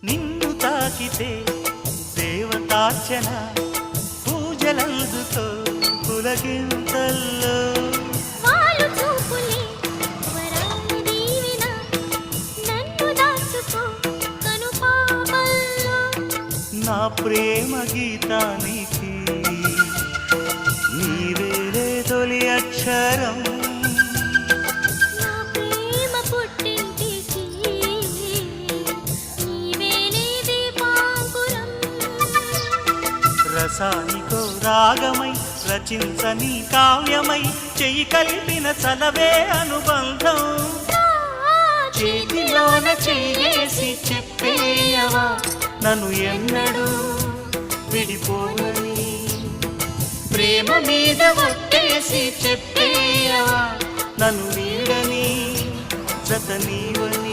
నిన్ను తాకితే దేవతార్చన పూజలందుతో పులకింతల్లో వాళ్ళు చూపులే వరాలు దీవెన నన్ను దాచుకో కనుపాపల్లో నా ప్రేమ గీతానికి నీవేలే తొలి అక్షరం నా ప్రేమ పుట్టింటికి నీవేలే దీపాంకురం రసానికో రాగమై రచించని కావ్యమై చెయ్యి కలిపిన చలవే అనుబంధం చేతిలోన చెయ్యేసి చెప్పేయవా నన్ను ఎన్నడూ విడిపోనని ప్రేమ మీద ఒట్టేసి చెప్పేయవా నన్ను వీడని జత నీవని